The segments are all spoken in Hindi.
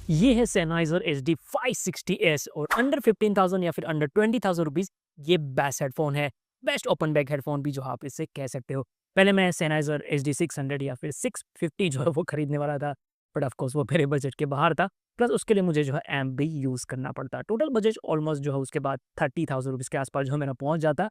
ये है Sennheiser HD560S और अंडर 15,000 या फिर अंडर 20,000 रुपीज ये बेस्ट हेडफोन है। बेस्ट ओपन बैक हेडफोन भी जो आप इससे कह सकते हो। पहले मैं Sennheiser HD600 या फिर 650 जो है वो खरीदने वाला था, बट ऑफ कोर्स वो मेरे बजट के बाहर था। प्लस उसके लिए मुझे जो है एम्प भी यूज़ करना पड़ता। टोटल बजट ऑलमोस्ट जो है उसके बाद 30,000 रुपीज़ के आसपास जो मेरा पहुंच जाता,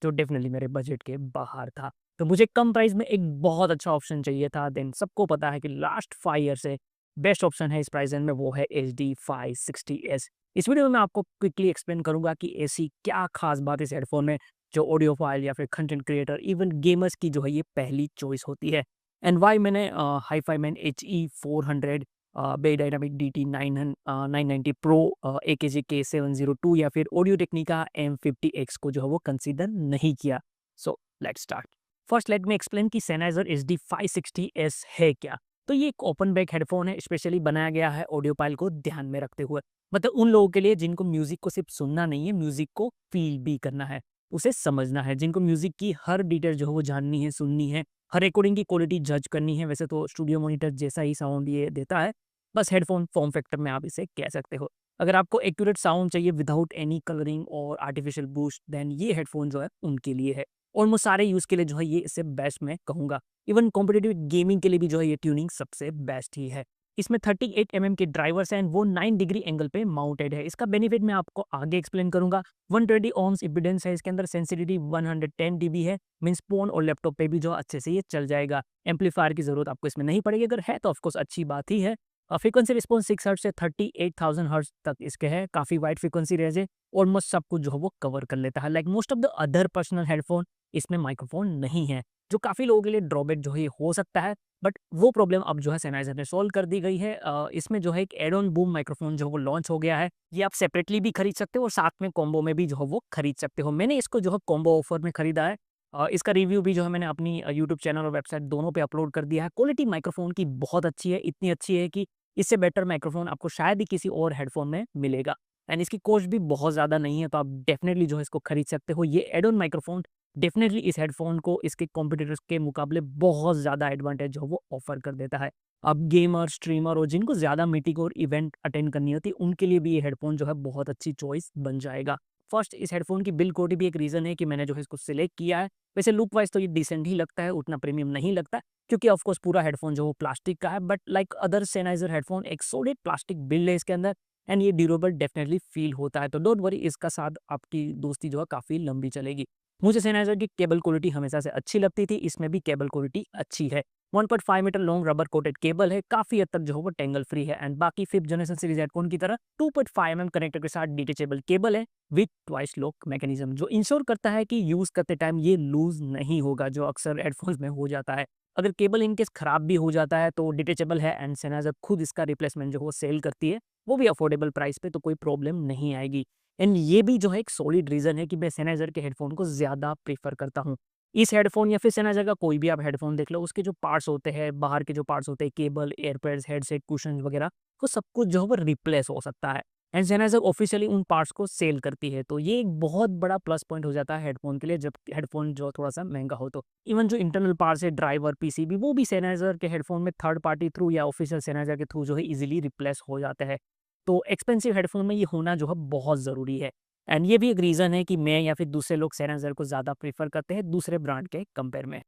जो डेफिनेटली मेरे बजट के बाहर था। तो मुझे कम प्राइस में एक बहुत अच्छा ऑप्शन चाहिए था। देन सबको पता है कि लास्ट 5 ईयर से बेस्ट ऑप्शन है इस प्राइस रेंज में, वो है HD560S। इस वीडियो में मैं आपको क्विकली एक्सप्लेन करूंगा कि ऐसी क्या खास बात इस हेडफोन में जो ऑडियो फाइल या फिर कंटेंट क्रिएटर इवन गेमर्स की जो है ये पहली चॉइस होती है। एंड वाई मैंने HiFiMan HE400, Beyerdynamic DT990 pro, AKG K702 या फिर ऑडियो टेक्निका M50X को जो है वो कंसीडर नहीं किया। So let's start. First let me explain कि Sennheiser HD560S है क्या। तो ये एक ओपन बैक हेडफोन है, स्पेशली बनाया गया है ऑडियो फाइल को ध्यान में रखते हुए। मतलब उन लोगों के लिए जिनको म्यूजिक को सिर्फ सुनना नहीं है, म्यूजिक को फील भी करना है, उसे समझना है, जिनको म्यूजिक की हर डिटेल जो है वो जाननी है, सुननी है, हर रिकॉर्डिंग की क्वालिटी जज करनी है। वैसे तो स्टूडियो मॉनिटर जैसा ही साउंड ये देता है, बस हेडफोन फॉर्म फैक्टर में आप इसे कह सकते हो। अगर आपको एक्यूरेट साउंड चाहिए विदाउट एनी कलरिंग और आर्टिफिशियल बूस्ट, देन ये हेडफोन जो है उनके लिए है। ऑलमोस्ट सारे यूज के लिए जो है ये इसे बेस्ट मैं कहूंगा। इवन कॉम्पिटेटिव गेमिंग के लिए भी जो है ये ट्यूनिंग सबसे बेस्ट ही है। इसमें 38 mm के ड्राइवर्स हैं, वो 9 डिग्री एंगल पे माउंटेड है। इसका बेनिफिट मैं आपको आगे एक्सप्लेन करूंगा। 120 ohms इम्पीडेंस है इसके अंदर, सेंसिटिविटी 110 dB है। मींस फोन और लैपटॉप पे भी जो अच्छे से ये चल जाएगा। एम्पलीफायर की जरूरत आपको इसमें नहीं पड़ेगी, अगर है तो ऑफकोर्स अच्छी बात ही है। फ्रीक्वेंसी रिस्पॉन्स 6 हर्ट्ज से 38,000 हर्ट्ज तक इसके है। काफी वाइड फ्रीक्वेंसी रेंज है, ऑलमोस्ट सब कुछ जो है वो कवर कर लेता है। Like most of the other personal headphone इसमें माइक्रोफोन नहीं है, जो काफ़ी लोगों के लिए ड्रॉबैक जो है ये हो सकता है। बट वो प्रॉब्लम अब जो है Sennheiser ने सॉल्व कर दी गई है। इसमें जो है एक एड ऑन बूम माइक्रोफोन जो है वो लॉन्च हो गया है। ये आप सेपरेटली भी खरीद सकते हो और साथ में कॉम्बो में भी जो है वो खरीद सकते हो। मैंने इसको जो है कॉम्बो ऑफर में खरीदा है। इसका रिव्यू भी जो है मैंने अपनी यूट्यूब चैनल और वेबसाइट दोनों पे अपलोड कर दिया है। क्वालिटी माइक्रोफोन की बहुत अच्छी है, इतनी अच्छी है कि इससे बेटर माइक्रोफोन आपको शायद ही किसी और हेडफोन में मिलेगा। एंड इसकी कॉस्ट भी बहुत ज़्यादा नहीं है, तो आप डेफिनेटली जो है इसको खरीद सकते हो। ये एड ऑन माइक्रोफोन डेफिनेटली इस हेडफोन को इसके कॉम्पिटिटर्स के मुकाबले बहुत ज़्यादा एडवांटेज जो वो ऑफर कर देता है। अब गेमर, स्ट्रीमर और जिनको ज़्यादा मीटिंग और इवेंट अटेंड करनी होती है, उनके लिए भी ये हेडफोन जो है बहुत अच्छी चॉइस बन जाएगा। फर्स्ट, इस हेडफोन की बिल्ड क्वालिटी भी एक रीज़न है कि मैंने जो है इसको सिलेक्ट किया है। वैसे लुक वाइज तो ये डिसेंट ही लगता है, उतना प्रीमियम नहीं लगता, क्योंकि ऑफकोर्स पूरा हेडफोन जो वो प्लास्टिक का है। But like other Sennheiser headphone, एक सॉलिड प्लास्टिक बिल्ड है इसके अंदर एंड ये ड्यूरेबल डेफिनेटली फील होता है। तो डोंट वरी, इसका साथ आपकी दोस्ती जो है काफ़ी लंबी चलेगी। मुझे Sennheiser की केबल क्वालिटी हमेशा से अच्छी लगती थी, इसमें भी केबल क्वालिटी अच्छी है। 1.5 metre long rubber coated cable है, काफ़ी हद तक जो है वो टेंगल फ्री है। एंड बाकी 5th जनरेशन सीरीज हेडफोन की तरह 2.5 mm कनेक्टर के साथ डिटेचेबल केबल है विथ ट्वाइस लॉक मैकेनिज्म, जो इंश्योर करता है कि यूज़ करते टाइम ये लूज नहीं होगा, जो अक्सर हेडफोन्स में हो जाता है। अगर केबल इनकेस खराब भी हो जाता है तो डिटेचेबल है एंड Sennheiser खुद इसका रिप्लेसमेंट जो वो सेल करती है, वो भी अफोर्डेबल प्राइस पे, तो कोई प्रॉब्लम नहीं आएगी। एंड ये भी जो है एक सॉलिड रीज़न है कि मैं Sennheiser के हेडफोन को ज़्यादा प्रेफर करता हूँ। इस हेडफोन या फिर Sennheiser का कोई भी आप हेडफोन देख लो, उसके जो पार्ट्स होते हैं, बाहर के जो पार्ट्स होते हैं, केबल, एयरपैड्स, हेडसेट, कुशन्स वगैरह, वो सब कुछ जो है वो रिप्लेस हो सकता है। एंड Sennheiser ऑफिशियली उन पार्ट्स को सेल करती है, तो ये एक बहुत बड़ा प्लस पॉइंट हो जाता है हेडफोन के लिए, जब हेडफोन जो थोड़ा-सा महँगा हो तो। इवन जो इंटरनल पार्ट्स है, ड्राइवर, पीसीबी, वो भी Sennheiser के हेडफोन में थर्ड पार्टी थ्रू या ऑफिशियल Sennheiser के थ्रू जो है ईज़िली रिप्लेस हो जाते हैं। तो एक्सपेंसिव हेडफोन में ये होना जो है बहुत ज़रूरी है। एंड ये भी एक रीज़न है कि मैं या फिर दूसरे लोग Sennheiser को ज़्यादा प्रेफ़र करते हैं दूसरे ब्रांड के कंपेयर में।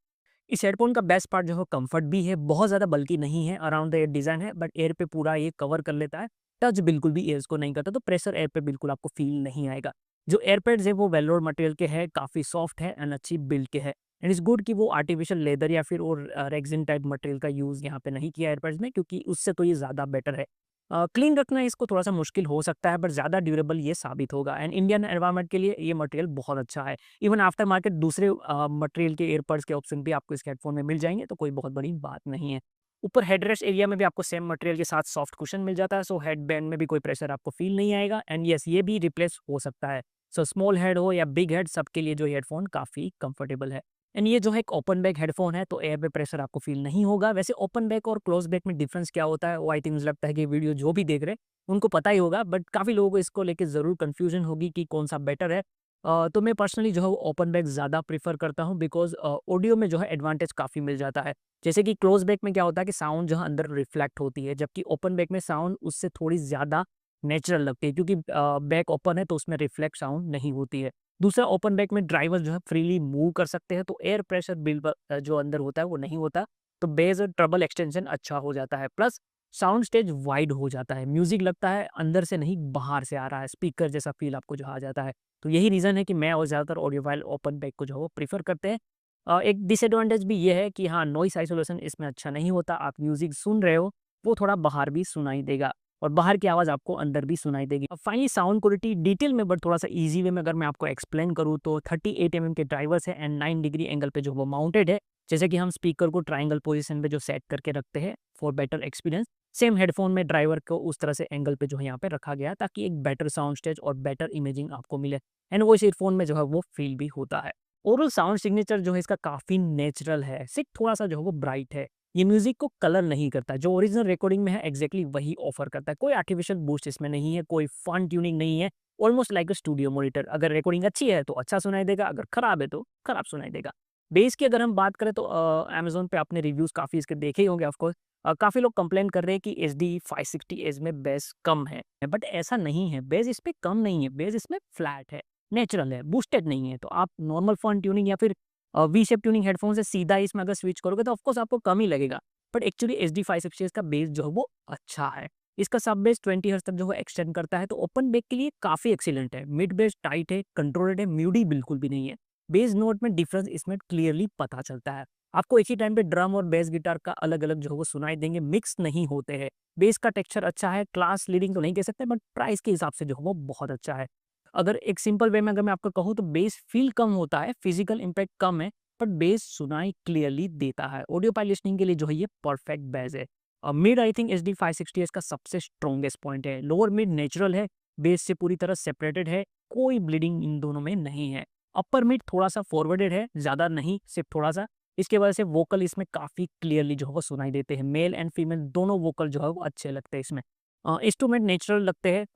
इस हेडफ़ोन का बेस्ट पार्ट जो है कंफर्ट भी है, बहुत ज़्यादा बल्की नहीं है, अराउंड द ईयर डिज़ाइन है, बट एयर पे पूरा ये कवर कर लेता है। टच बिल्कुल भी ईयर्स को नहीं करता, तो प्रेशर एयर पे बिल्कुल आपको फ़ील नहीं आएगा। जो एयरपैड्स है वो वेलोर मटेरियल के हैं, काफ़ी सॉफ्ट है एंड अच्छी बिल्ड के है। एंड इट्स गुड कि वो आर्टिफिशियल लेदर या फिर और रेक्सिन टाइप मटेरियल का यूज़ यहाँ पे नहीं किया एयरपैड्स में, क्योंकि उससे तो ये ज़्यादा बेटर है। क्लीन रखना इसको थोड़ा-सा मुश्किल हो सकता है, बट ज़्यादा ड्यूरेबल ये साबित होगा एंड इंडियन एनवायरनमेंट के लिए ये मटेरियल बहुत अच्छा है। इवन आफ्टर मार्केट दूसरे मटेरियल के एयरबड्स के ऑप्शन भी आपको इस हेडफ़ोन में मिल जाएँगे, तो कोई बहुत बड़ी बात नहीं है। ऊपर हेडरेस्ट एरिया में भी आपको सेम मटेरियल के साथ सॉफ्ट कुशन मिल जाता है, सो हेडबैंड में भी कोई प्रेशर आपको फ़ील नहीं आएगा एंड येस, ये भी रिप्लेस हो सकता है। सो स्मॉल हेड हो या बिग हेड, सबके लिए जो हेडफोन काफ़ी कंफर्टेबल है। एंड ये जो है एक ओपन बैक हेडफोन है, तो एयर पे प्रेशर आपको फील नहीं होगा। वैसे ओपन बैक और क्लोज बैक में डिफरेंस क्या होता है, वो आई थिंक मुझे लगता है कि वीडियो जो भी देख रहे हैं उनको पता ही होगा, बट काफ़ी लोगों को इसको लेके ज़रूर कन्फ्यूजन होगी कि कौन सा बेटर है। तो मैं पर्सनली जो है वो ओपन बैक ज़्यादा प्रेफर करता हूँ, बिकॉज़ ऑडियो में जो है एडवांटेज काफ़ी मिल जाता है। जैसे कि क्लोज बैक में क्या होता है कि साउंड जो है अंदर रिफ्लेक्ट होती है, जबकि ओपन बैक में साउंड उससे थोड़ी ज़्यादा नेचुरल लगती है, क्योंकि बैक ओपन है तो उसमें रिफ्लेक्ट साउंड नहीं होती है। दूसरा, ओपन बैक में ड्राइवर जो है फ्रीली मूव कर सकते हैं, तो एयर प्रेशर जो अंदर होता है वो नहीं होता, तो बेस और ट्रबल एक्सटेंशन अच्छा हो जाता है। प्लस साउंड स्टेज वाइड हो जाता है, म्यूजिक लगता है अंदर से नहीं बाहर से आ रहा है, स्पीकर जैसा फील आपको जो आ जाता है। तो यही रीज़न है कि मैं और ज़्यादातर ऑडियोफाइल ओपन बैक को जो है वो प्रेफर करते हैं। एक डिसएडवांटेज भी ये है कि हाँ, नॉइस आइसोलेशन इसमें अच्छा नहीं होता। आप म्यूजिक सुन रहे हो वो थोड़ा बाहर भी सुनाई देगा, और बाहर की आवाज़ आपको अंदर भी सुनाई देगी। अब फाइनली साउंड क्वालिटी डिटेल में, बट थोड़ा-सा ईज़ी वे में अगर मैं आपको एक्सप्लेन करूँ, तो 38 एमएम के ड्राइवर्स हैं एंड 9 डिग्री एंगल पे जो वो माउंटेड है। जैसे कि हम स्पीकर को ट्रायंगल पोजीशन पे जो सेट करके रखते हैं for better experience, same headphone में ड्राइवर को उस तरह से एंगल पे जो है यहाँ पे रखा गया है, ताकि एक बेटर साउंड स्टेज और बेटर इमेजिंग आपको मिले, एंड वो इस ईयरफ़ोन में जो है वो फ़ील भी होता है। ओवरऑल साउंड सिग्नेचर जो है इसका काफ़ी नेचुरल है, सिर्फ़ थोड़ा-सा जो है वो ब्राइट है। ये म्यूज़िक को कलर नहीं करता, जो ओरिजिनल रिकॉर्डिंग में है एग्ज़ैक्टली वही ऑफ़र करता है। कोई आर्टिफ़िशियल बूस्ट इसमें नहीं है, कोई फन ट्यूनिंग नहीं है, almost like a studio monitor. अगर रिकॉर्डिंग अच्छी है तो अच्छा सुनाई देगा, अगर खराब है तो खराब सुनाई देगा। बेस की अगर हम बात करें तो अमेज़न पे आपने रिव्यूज़ काफ़ी इसके देखे ही होंगे ऑफ़ कोर्स। काफ़ी लोग कंप्लेन कर रहे हैं कि एचडी 560 एस में बेस कम है, बट ऐसा नहीं है, बेस इसमें कम नहीं है, बेस इसमें फ्लैट है, नेचुरल है, बूस्टेड नहीं है। तो आप नॉर्मल फन ट्यूनिंग या फिर वी शेप ट्यूनिंग हेडफ़ोन से सीधा इसमें अगर स्विच करोगे तो ऑफ़ कोर्स आपको कम ही लगेगा। बट एक्चुअली एचडी 560 का बेस जो है वो अच्छा है। इसका सब बेस 20 हर्ट्ज़ तक जो है एक्सटेंड करता है, तो ओपन बैक के लिए काफ़ी एक्सीलेंट है। मिड बेस टाइट है, कंट्रोल्ड है, म्यूडी बिल्कुल भी नहीं है। बेस नोट में डिफरेंस इसमें क्लियरली पता चलता है। आपको एक ही टाइम पे ड्रम और बेस गिटार का अलग-अलग जो है वो सुनाई देंगे, मिक्स नहीं होते हैं। बेस का टेक्सचर अच्छा है, क्लास लीडिंग तो नहीं कह सकते, बट प्राइस के हिसाब से जो है वो बहुत अच्छा है। अगर एक सिंपल वे में अगर मैं आपको कहूँ तो बेस फील कम होता है, फिजिकल इम्पैक्ट कम है, बट बेस सुनाई क्लियरली देता है। ऑडियो फाइल लिसनिंग के लिए जो है ये परफेक्ट बेस है। मिड आई थिंक एचडी 560 का सबसे स्ट्रॉन्गेस्ट पॉइंट है। लोअर मिड नेचुरल है, बेस से पूरी तरह सेपरेटेड है, कोई ब्लीडिंग इन दोनों में नहीं है। अपर मिड थोड़ा-सा फॉरवर्डेड है, ज़्यादा नहीं, सिर्फ थोड़ा-सा। इसकी वजह से वोकल इसमें काफ़ी क्लियरली जो है वो सुनाई देते हैं। मेल एंड फीमेल दोनों वोकल जो है वो अच्छे लगते हैं इसमें। इंस्ट्रूमेंट नेचुरल लगते हैं,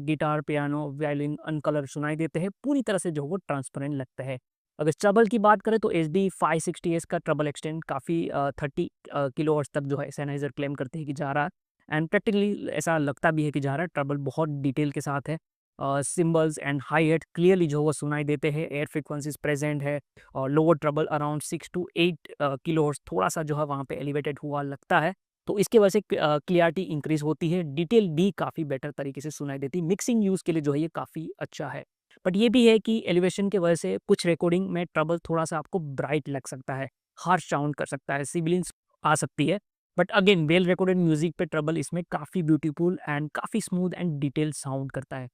गिटार, पियानो, वायलिन अनकलर सुनाई देते हैं, पूरी तरह से जो है वो ट्रांसपेरेंट लगता है। अगर ट्रबल की बात करें तो एचडी 560 का ट्रबल एक्सटेंड काफ़ी 30 किलोहर्ट्ज़ तक जो है सेनाइज़र क्लेम करते हैं कि जा रहा है, एंड प्रैक्टिकली ऐसा लगता भी है कि जा रहा है। ट्रबल बहुत डिटेल के साथ है। Symbols and high head clearly जो है वो सुनाई देते हैं, एयर फ्रीक्वेंसीज प्रेजेंट है, और lower treble around 6 to 8 kilohertz थोड़ा-सा जो है वहाँ पे एलिवेटेड हुआ लगता है। तो इसकी वजह से क्लियरिटी इंक्रीज़ होती है, डिटेल भी काफ़ी बेटर तरीके से सुनाई देती है। मिक्सिंग यूज़ के लिए जो है ये काफ़ी अच्छा है। बट ये भी है कि एलिवेशन की वजह से कुछ रिकॉर्डिंग में ट्रबल थोड़ा-सा आपको ब्राइट लग सकता है, हार्श साउंड कर सकता है, सिबिलिंग्स आ सकती है। But again well recorded music पे ट्रबल इसमें काफ़ी ब्यूटीफुल एंड काफ़ी स्मूथ एंड डिटेल्ड साउंड करता है।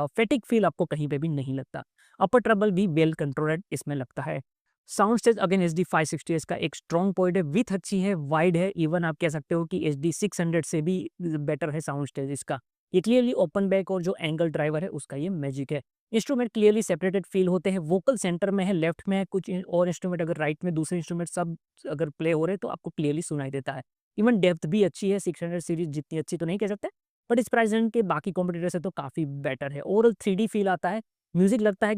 फैटिग फील आपको कहीं पे भी नहीं लगता। अपर ट्रबल भी वेल कंट्रोल्ड इसमें लगता है। साउंड स्टेज अगेन एचडी 560 का एक स्ट्रॉन्ग पॉइंट है, विड्थ अच्छी है, वाइड है, इवन आप कह सकते हो कि एचडी 600 से भी बेटर है साउंड स्टेज इसका। ये क्लियरली ओपन बैक और जो एंगल ड्राइवर है उसका ये मैजिक है। इंस्ट्रूमेंट क्लियरली सेपरेटेड फील होते हैं, वोकल सेंटर में है, लेफ्ट में है, कुछ और इंस्ट्रूमेंट अगर राइट में, दूसरे इंस्ट्रूमेंट सब अगर प्ले हो रहे हैं तो आपको क्लियरली सुनाई देता है। इवन डेप्थ भी अच्छी है, 600 सीरीज जितनी अच्छी तो नहीं कह सकते, बट इस प्राइस रेंज के बाकी कॉम्पिटिटर से तो काफ़ी बेटर है। ओवरऑल 3D फील आता है, म्यूजिक लगता है